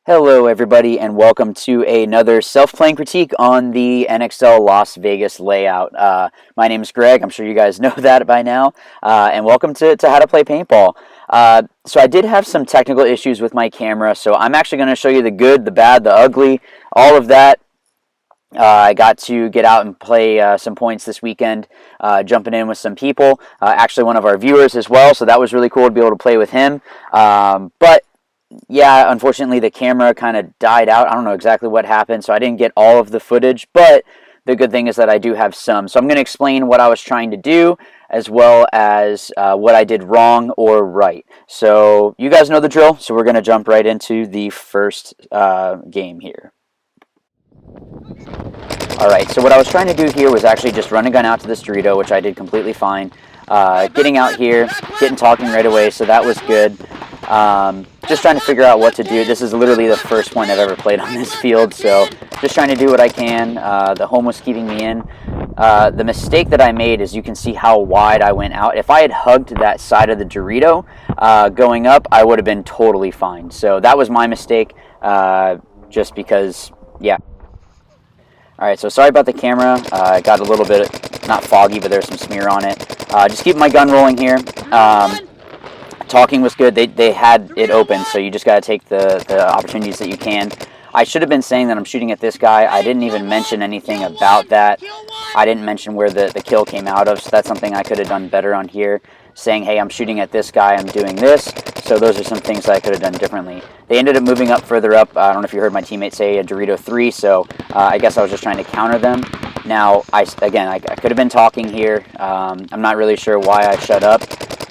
Hello, everybody, and welcome to another self-playing critique on the NXL Las Vegas layout. My name is Greg. I'm sure you guys know that by now. And welcome to How to Play Paintball. So I did have some technical issues with my camera, so I'm actually going to show you the good, the bad, the ugly, all of that. I got to get out and play some points this weekend, jumping in with some people, actually one of our viewers as well, so that was really cool to be able to play with him. But yeah, unfortunately the camera kind of died out. I don't know exactly what happened, so I didn't get all of the footage, but the good thing is that I do have some. So I'm going to explain what I was trying to do, as well as what I did wrong or right. So you guys know the drill, so we're going to jump right into the first game here. Alright, so what I was trying to do here was actually just run a gun out to this Dorito, which I did completely fine. Getting out here, getting talking right away, so that was good. Just trying to figure out what to do. This is literally the first point I've ever played on this field, so just trying to do what I can. The home was keeping me in. The mistake that I made is you can see how wide I went out. If I had hugged that side of the Dorito going up, I would have been totally fine. So that was my mistake, just because, yeah. Alright, so sorry about the camera. I got a little bit, not foggy, but there's some smear on it. Just keep my gun rolling here. Talking was good. They had it open, so you just got to take the opportunities that you can. I should have been saying that I'm shooting at this guy. I didn't even mention anything about that. I didn't mention where the kill came out of, so that's something I could have done better on here. Saying, hey, I'm shooting at this guy, I'm doing this. So those are some things that I could have done differently. They ended up moving up further up. I don't know if you heard my teammate say a Dorito 3, so I guess I was just trying to counter them. Now, I could have been talking here. I'm not really sure why I shut up.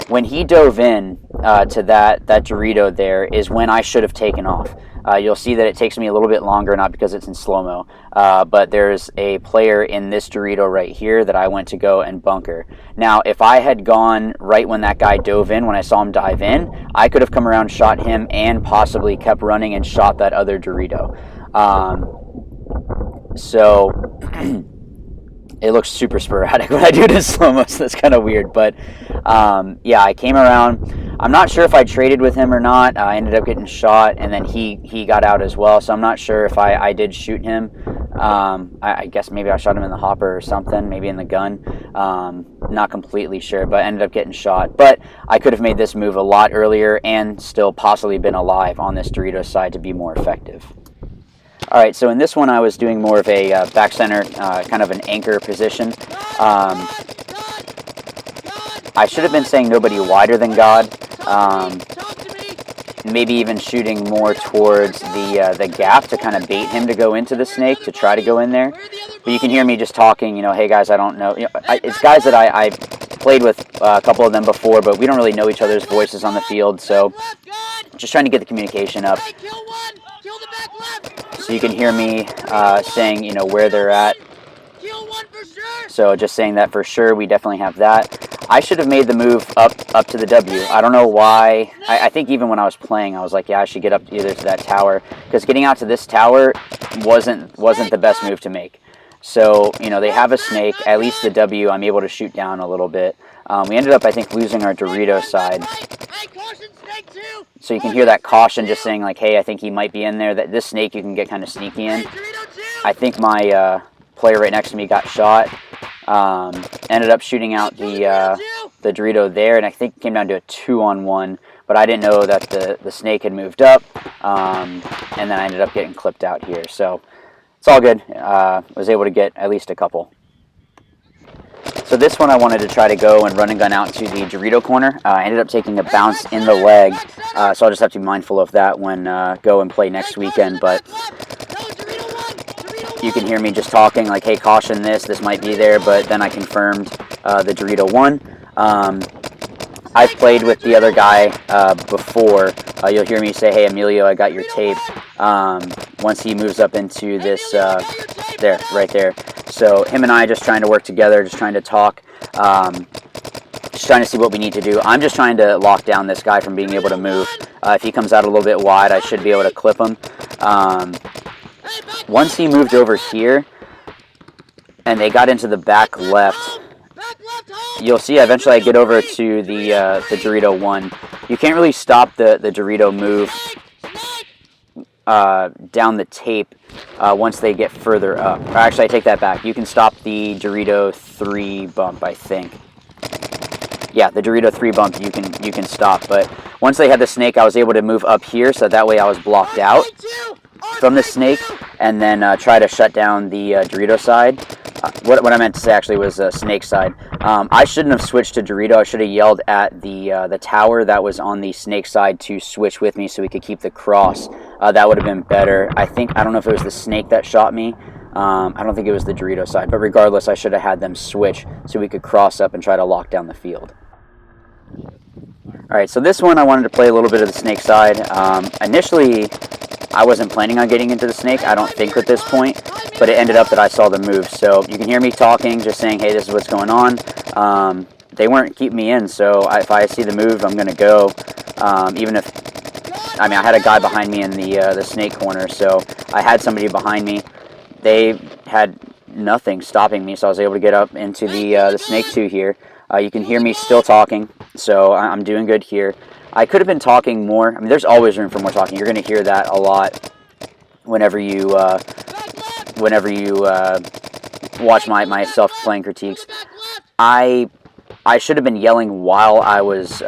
When he dove in to that Dorito there is when I should have taken off. You'll see that it takes me a little bit longer, not because it's in slow-mo, but there's a player in this Dorito right here that I went to go and bunker. Now, if I had gone right when that guy dove in, when I saw him dive in, I could have come around, shot him, and possibly kept running and shot that other Dorito. So it looks super sporadic when I do it in slow-mo, so that's kind of weird. But yeah, I came around. I'm not sure if I traded with him or not. I ended up getting shot, and then he got out as well. So I'm not sure if I did shoot him. I guess maybe I shot him in the hopper or something, maybe in the gun. Not completely sure, but I ended up getting shot. But I could have made this move a lot earlier and still possibly been alive on this Dorito side to be more effective. Alright, so in this one I was doing more of a back center, kind of an anchor position. I should have been saying nobody wider than God. Maybe even shooting more towards the gap to kind of bait him to go into the snake, to try to go in there. But you can hear me just talking, you know, hey guys, I don't know. You know, it's guys that I played with a couple of them before, but we don't really know each other's voices on the field, so just trying to get the communication up. So you can hear me saying, you know, where they're at. So just saying that for sure, we definitely have that. I should have made the move up to the W. I don't know why. I think even when I was playing, I was like, yeah, I should get up either to that tower, because getting out to this tower wasn't the best move to make. So, you know, they have a snake. At least the W, I'm able to shoot down a little bit. We ended up, I think, losing our Dorito side. So you can hear that caution just saying, like, hey, I think he might be in there. That this snake you can get kind of sneaky in. I think my player right next to me got shot. Ended up shooting out the Dorito there, and I think it came down to a 2-on-1. But I didn't know that the snake had moved up, and then I ended up getting clipped out here. So it's all good. Was able to get at least a couple. So this one I wanted to try to go and run and gun out to the Dorito corner. I ended up taking a bounce in the leg, so I'll just have to be mindful of that when go and play next weekend. But you can hear me just talking like, hey, caution this might be there, but then I confirmed the Dorito 1. I've played with the other guy before. You'll hear me say, hey, Emilio, I got your tape. Once he moves up into this, right there. So him and I just trying to work together, just trying to talk, just trying to see what we need to do. I'm just trying to lock down this guy from being able to move. If he comes out a little bit wide, I should be able to clip him. Once he moved over here, and they got into the back left, you'll see eventually I get over to the Dorito 1. You can't really stop the Dorito move down the tape once they get further up. Or actually, I take that back. You can stop the Dorito 3 bump, I think. Yeah, the Dorito 3 bump you can stop. But once they had the snake, I was able to move up here, so that way I was blocked out from the snake, and then try to shut down the Dorito side. What I meant to say actually was snake side. I shouldn't have switched to Dorito. I should have yelled at the tower that was on the snake side to switch with me so we could keep the cross. That would have been better. I don't know if it was the snake that shot me. I don't think it was the Dorito side, but regardless, I should have had them switch so we could cross up and try to lock down the field. Alright, so this one I wanted to play a little bit of the snake side. Initially, I wasn't planning on getting into the snake, I don't think at this point, but it ended up that I saw the move. So you can hear me talking, just saying, hey, this is what's going on. They weren't keeping me in, so if I see the move, I'm going to go. Even if, I had a guy behind me in the snake corner, so I had somebody behind me. They had nothing stopping me, so I was able to get up into the snake 2 here. You can hear me still talking, so I'm doing good here. I could have been talking more. There's always room for more talking. You're going to hear that a lot whenever you watch my self-playing critiques. I should have been yelling while I was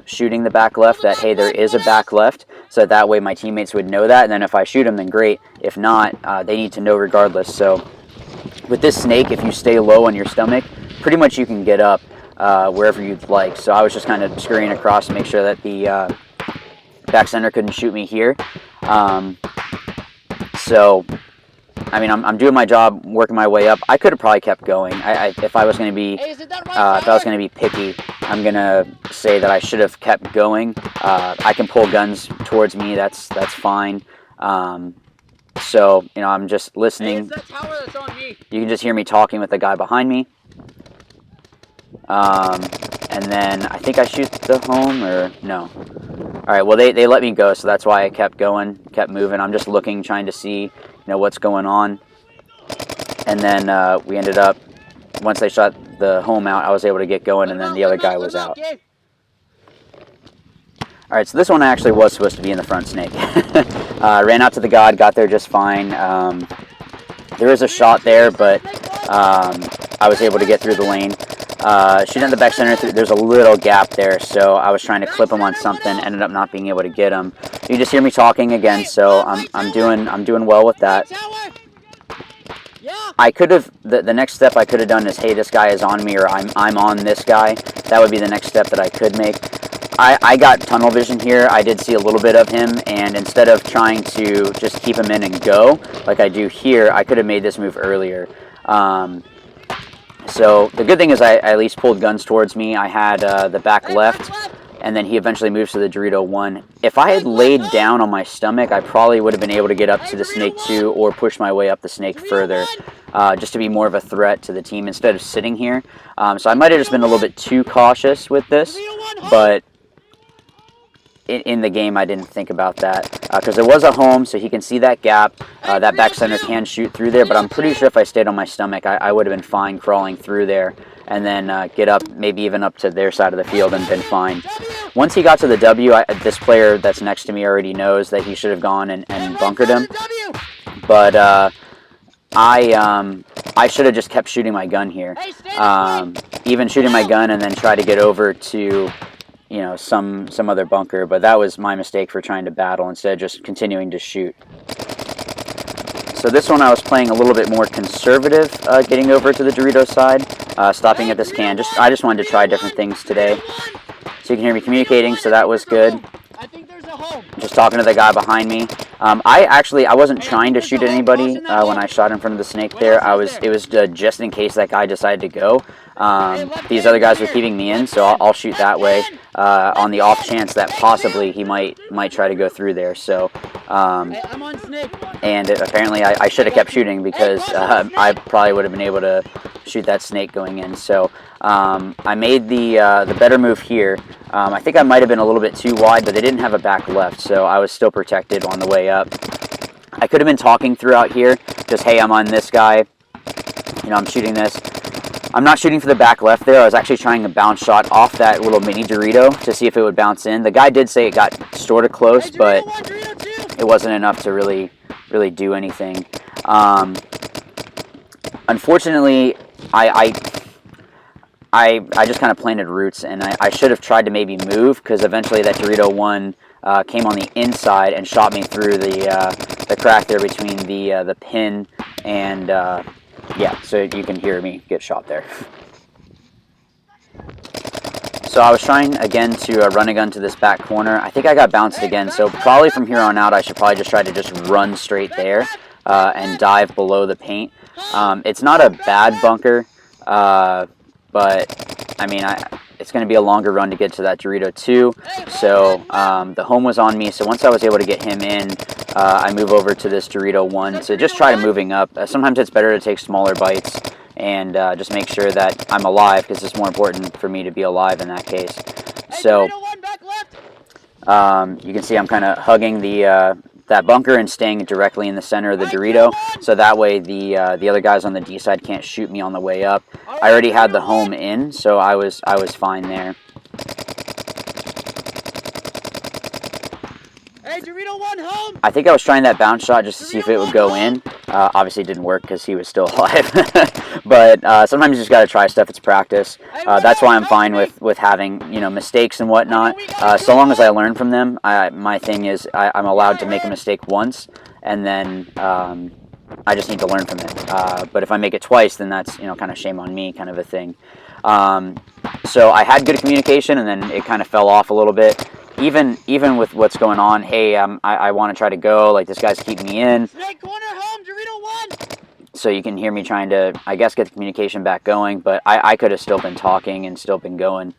shooting the back left that, hey, there is a back left, so that way my teammates would know that, and then if I shoot them, then great. If not, they need to know regardless. So with this snake, if you stay low on your stomach, pretty much you can get up wherever you'd like. So I was just kind of scurrying across to make sure that the back center couldn't shoot me here. So I'm doing my job, working my way up. I could have probably kept going. If I was going to be picky, I'm gonna say that I should have kept going. I can pull guns towards me. That's fine. So I'm just listening. Hey, it's that tower that's on me. You can just hear me talking with the guy behind me. And then I think I shoot the home, or no. Alright, well they let me go, so that's why I kept going, kept moving. I'm just looking, trying to see what's going on. And then we ended up, once they shot the home out, I was able to get going, and then the other guy was out. Alright, so this one actually was supposed to be in the front snake. Ran out to the god, got there just fine. There is a shot there, but I was able to get through the lane. Shooting at the back center, there's a little gap there, so I was trying to clip him on something, ended up not being able to get him. You just hear me talking again, so I'm doing well with that. I could have, the next step I could have done is, hey, this guy is on me, or I'm on this guy. That would be the next step that I could make. I got tunnel vision here. I did see a little bit of him, and instead of trying to just keep him in and go like I do here, I could have made this move earlier. So the good thing is I at least pulled guns towards me. I had the back left, and then he eventually moves to the Dorito 1. If I had laid down on my stomach, I probably would have been able to get up to the snake 2 or push my way up the snake further, just to be more of a threat to the team instead of sitting here. So I might have just been a little bit too cautious with this, but in the game I didn't think about that, because there was a home, so he can see that gap. That back center can shoot through there, but I'm pretty sure if I stayed on my stomach, I would have been fine crawling through there, and then get up, maybe even up to their side of the field, and been fine. Once he got to the W, this player that's next to me already knows that he should have gone and bunkered him, but I should have just kept shooting my gun here. Even shooting my gun and then try to get over to some other bunker, but that was my mistake for trying to battle instead of just continuing to shoot. So this one I was playing a little bit more conservative, getting over to the Dorito side, stopping at this can. I just wanted to try different things today. So you can hear me communicating, so that was good. Just talking to the guy behind me. I wasn't trying to shoot at anybody when I shot in front of the snake there. It was just in case that guy decided to go. These other guys were keeping me in, so I'll shoot that way on the off chance that possibly he might try to go through there. So, and apparently I should have kept shooting, because I probably would have been able to shoot that snake going in. So I made the better move here. I think I might have been a little bit too wide, but they didn't have a back left, so I was still protected on the way up. I could have been talking throughout here, just, hey, I'm on this guy, I'm shooting this. I'm not shooting for the back left there. I was actually trying a bounce shot off that little mini Dorito to see if it would bounce in. The guy did say it got sort of close, but it wasn't enough to really do anything. Unfortunately, I just kind of planted roots, and I should have tried to maybe move, because eventually that Dorito 1 came on the inside and shot me through the crack there between the pin and yeah, so you can hear me get shot there. So I was trying again to run a gun to this back corner. I think I got bounced again, so probably from here on out I should probably just try to just run straight there and dive below the paint. It's not a bad bunker, but I mean, it's going to be a longer run to get to that Dorito 2. So the home was on me, so once I was able to get him in, I move over to this Dorito 1 to just try moving up. Sometimes it's better to take smaller bites and just make sure that I'm alive, because it's more important for me to be alive in that case. So you can see I'm kind of hugging that bunker and staying directly in the center of the Dorito, so that way the other guys on the D side can't shoot me on the way up. I already had the home in, so I was fine there. Hey, Dorito 1 home! I think I was trying that bounce shot just to see if it would go in. Obviously it didn't work because he was still alive. But sometimes you just got to try stuff. It's practice. That's why I'm fine with having, you know, mistakes and whatnot. So long as I learn from them. My thing is I'm allowed to make a mistake once, and then I just need to learn from it. But if I make it twice, then that's, you know, kind of shame on me, kind of a thing. So I had good communication, and then it kind of fell off a little bit. Even with what's going on, hey, I want to try to go, like, this guy's keeping me in. Snake corner home, Dorito 1! So you can hear me trying to, I guess, get the communication back going, but I could have still been talking and still been going.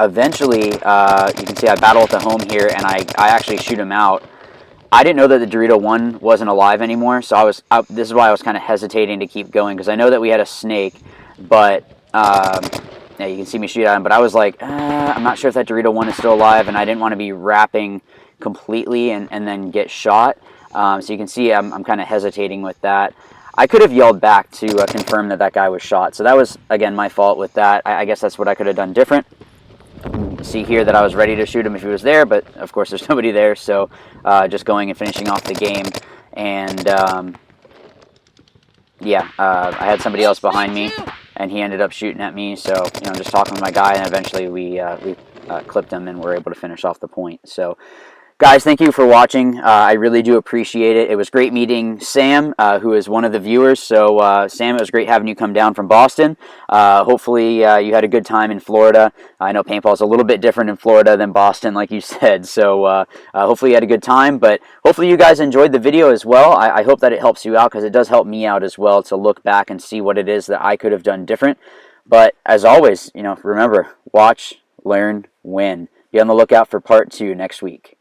Eventually, you can see I battle at the home here, and I actually shoot him out. I didn't know that the Dorito 1 wasn't alive anymore, so this is why I was kind of hesitating to keep going, because I know that we had a snake, but yeah, you can see me shoot at him, but I was like, I'm not sure if that Dorito 1 is still alive, and I didn't want to be wrapping completely and then get shot. So you can see I'm kind of hesitating with that. I could have yelled back to confirm that guy was shot, so that was, again, my fault with that. I guess that's what I could have done different. See here that I was ready to shoot him if he was there, but of course there's nobody there, so just going and finishing off the game. And yeah, I had somebody else behind me, and he ended up shooting at me, so, you know, just talking with my guy, and eventually we clipped him and were able to finish off the point. So guys, thank you for watching. I really do appreciate it. It was great meeting Sam, who is one of the viewers. So, Sam, it was great having you come down from Boston. Hopefully, you had a good time in Florida. I know paintball is a little bit different in Florida than Boston, like you said. So, hopefully you had a good time. But hopefully you guys enjoyed the video as well. I hope that it helps you out, because it does help me out as well to look back and see what it is that I could have done different. But as always, you know, remember, watch, learn, win. Be on the lookout for part 2 next week.